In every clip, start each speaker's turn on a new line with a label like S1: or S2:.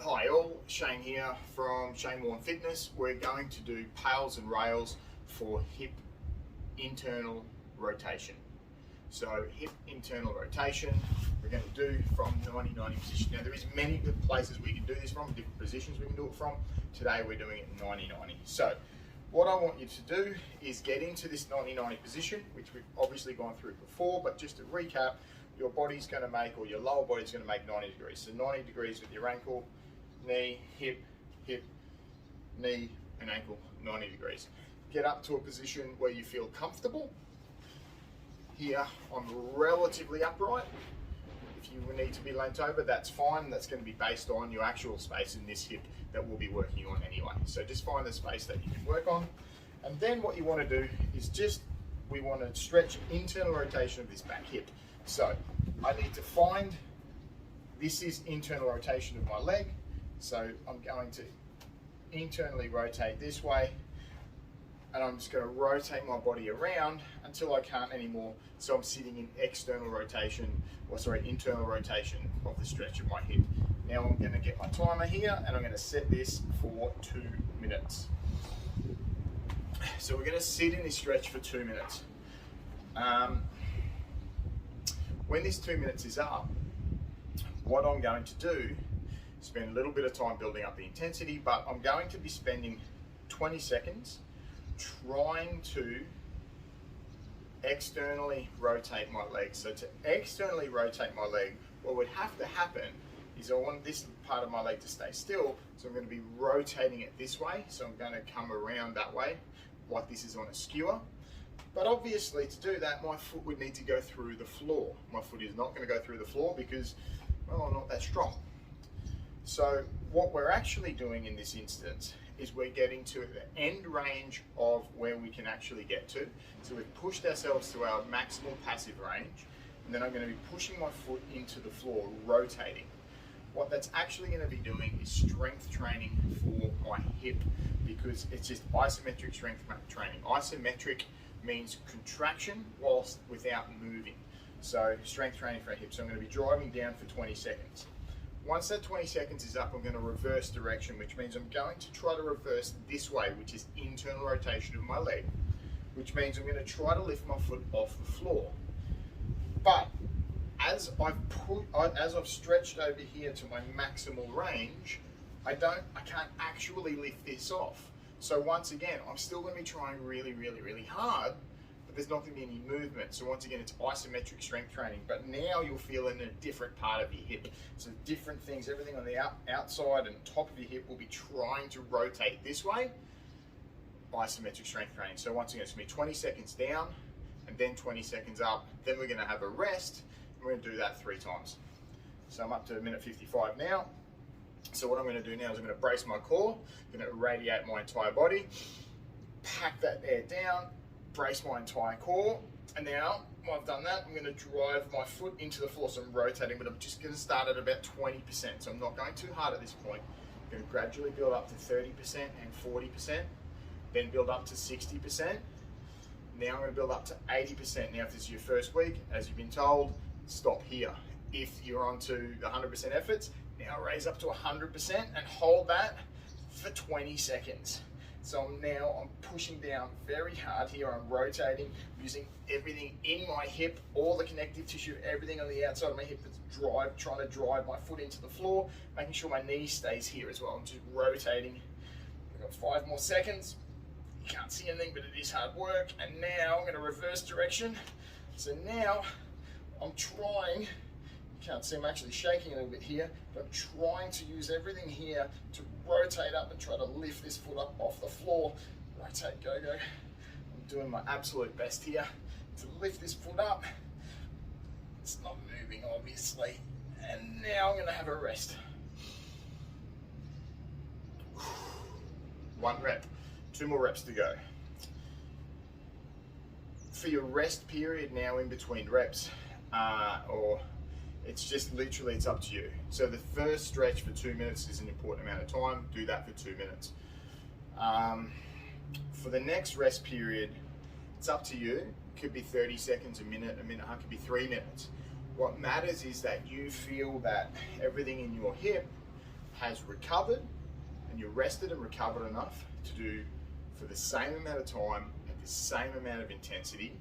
S1: Hi all, Shane here from Shane Warren Fitness. We're going to do PAILs and rails for hip internal rotation. So hip internal rotation, we're going to do from 90-90 position. Now there is many good places we can do this from, different positions we can do it from. Today we're doing it 90-90. So what I want you to do is get into this 90-90 position, which we've obviously gone through before, but just to recap, your body's going to make, or your lower body's going to make 90 degrees. So 90 degrees with your ankle, knee, hip, knee, and ankle, 90 degrees. Get up to a position where you feel comfortable. Here, I'm relatively upright. If you need to be leant over, that's fine. That's going to be based on your actual space in this hip that we'll be working on anyway. So just find the space that you can work on. And then what you want to do is we want to stretch internal rotation of this back hip. So I need to find, this is internal rotation of my leg. So I'm going to internally rotate this way, and I'm just going to rotate my body around until I can't anymore. So I'm sitting in external rotation, or sorry, internal rotation of the stretch of my hip. Now I'm going to get my timer here, and I'm going to set this for 2 minutes. So we're going to sit in this stretch for 2 minutes. When this 2 minutes is up, what I'm going to do, spend a little bit of time building up the intensity, but I'm going to be spending 20 seconds trying to externally rotate my leg. So to externally rotate my leg, what would have to happen is I want this part of my leg to stay still, so I'm going to be rotating it this way. So I'm going to come around that way, like this is on a skewer. But obviously to do that, my foot would need to go through the floor. My foot is not going to go through the floor because, well, I'm not that strong. So what we're actually doing in this instance is we're getting to the end range of where we can actually get to. So we've pushed ourselves to our maximal passive range, and then I'm going to be pushing my foot into the floor, rotating. What that's actually going to be doing is strength training for my hip, because it's just isometric strength training. Isometric means contraction whilst without moving. So strength training for our hips. So I'm going to be driving down for 20 seconds. Once that 20 seconds is up, I'm going to reverse direction, which means I'm going to try to reverse this way, which is internal rotation of my leg, which means I'm going to try to lift my foot off the floor. But as I've stretched over here to my maximal range, I can't actually lift this off. So once again, I'm still going to be trying really, really, really hard, but there's not going to be any movement. So once again, it's isometric strength training, but now you'll feel in a different part of your hip. So different things, everything on the outside and top of your hip will be trying to rotate this way, isometric strength training. So once again, it's going to be 20 seconds down and then 20 seconds up. Then we're going to have a rest, and we're going to do that 3 times. So I'm up to 1:55 now. So what I'm going to do now is I'm going to brace my core, I'm going to radiate my entire body, pack that air down, brace my entire core, and now when I've done that, I'm going to drive my foot into the floor. So I'm rotating, but I'm just going to start at about 20%. So I'm not going too hard at this point. I'm going to gradually build up to 30% and 40%, then build up to 60%. Now I'm going to build up to 80%. Now if this is your first week, as you've been told, stop here. If you're onto the 100% efforts, now raise up to 100% and hold that for 20 seconds. So I'm pushing down very hard here. I'm rotating, using everything in my hip, all the connective tissue, everything on the outside of my hip is trying to drive my foot into the floor, making sure my knee stays here as well. I'm just rotating. I've got 5 more seconds. You can't see anything, but it is hard work. And now I'm going to reverse direction. So now I'm trying, you can't see I'm actually shaking a little bit here, but I'm trying to use everything here to rotate up and try to lift this foot up off the floor. Rotate, go, go. I'm doing my absolute best here to lift this foot up. It's not moving, obviously. And now I'm going to have a rest. 1 rep, 2 more reps to go. For your rest period now in between reps, or it's just literally, it's up to you. So the first stretch for 2 minutes is an important amount of time. Do that for 2 minutes. For the next rest period, it's up to you. It could be 30 seconds, a minute, it could be 3 minutes. What matters is that you feel that everything in your hip has recovered and you're rested and recovered enough to do for the same amount of time at the same amount of intensity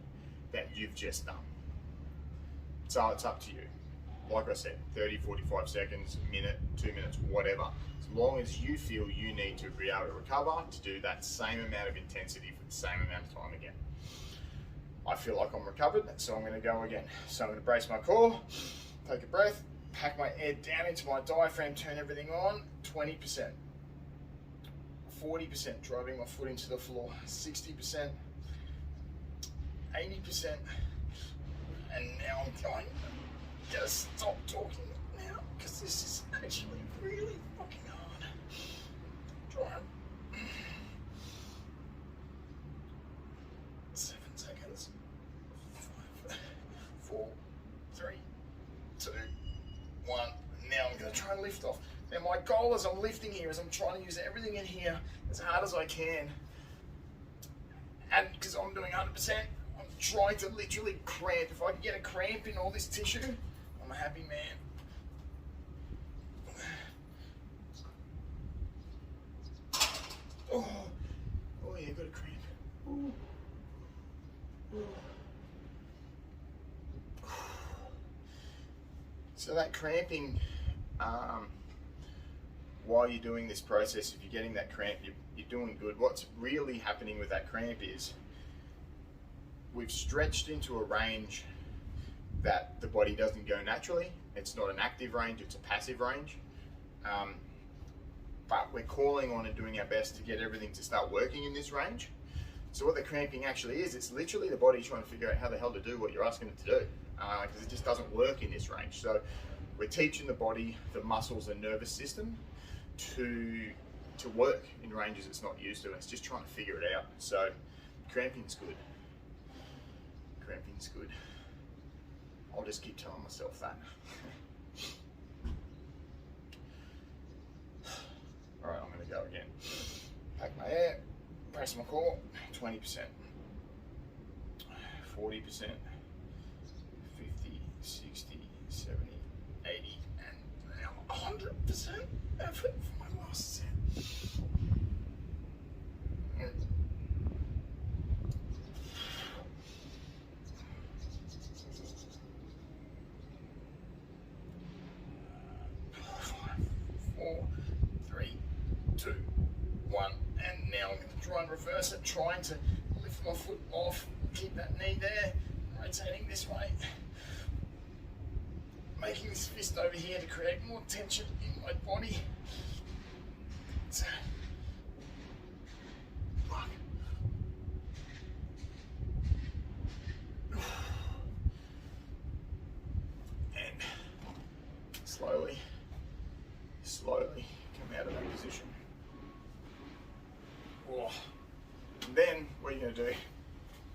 S1: that you've just done. So it's up to you. Like I said, 30, 45 seconds, a minute, 2 minutes, whatever. As long as you feel you need to be able to recover to do that same amount of intensity for the same amount of time again. I feel like I'm recovered, so I'm going to go again. So I'm going to brace my core, take a breath, pack my head down into my diaphragm, turn everything on, 20%. 40% driving my foot into the floor, 60%, 80%, and now I'm going to just stop talking now because this is actually really fucking hard. Try 7 seconds. 5, 4, 3, 2, 1. Now I'm going to try and lift off. Now my goal as I'm lifting here is I'm trying to use everything in here as hard as I can. And because I'm doing 100%, I'm trying to literally cramp. If I can get a cramp in all this tissue, I'm a happy man. Oh, oh yeah, got a cramp. Ooh. Ooh. So that cramping, while you're doing this process, if you're getting that cramp, you're doing good. What's really happening with that cramp is we've stretched into a range that the body doesn't go naturally. It's not an active range, it's a passive range. But we're calling on and doing our best to get everything to start working in this range. So what the cramping actually is, it's literally the body trying to figure out how the hell to do what you're asking it to do, because it just doesn't work in this range. So we're teaching the body, the muscles and nervous system to work in ranges it's not used to, and it's just trying to figure it out. So cramping's good. Cramping's good. I'll just keep telling myself that. All right, I'm gonna go again. Pack my air, press my core, 20%, 40%, 50, 60, 70, 80, and now 100% effort for my last set. And reverse it, trying to lift my foot off, keep that knee there, rotating this way, making this fist over here to create more tension in my body. So, and slowly come out of that position. Oh. And then what you're going to do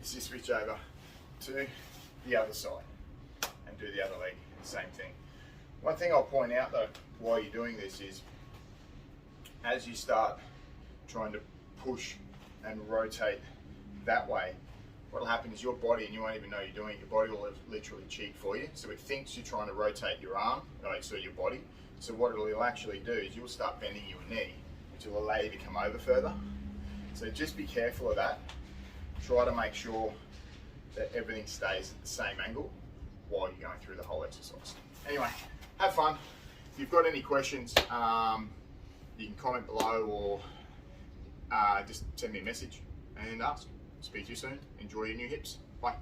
S1: is you switch over to the other side and do the other leg, same thing. One thing I'll point out though while you're doing this is, as you start trying to push and rotate that way, what will happen is your body, and you won't even know you're doing it, your body will literally cheat for you. So it thinks you're trying to rotate your arm, so your body. So what it'll actually do is you'll start bending your knee, which will allow you to come over further. So just be careful of that. Try to make sure that everything stays at the same angle while you're going through the whole exercise. Anyway, have fun. If you've got any questions, you can comment below or just send me a message and ask. Speak to you soon. Enjoy your new hips. Bye.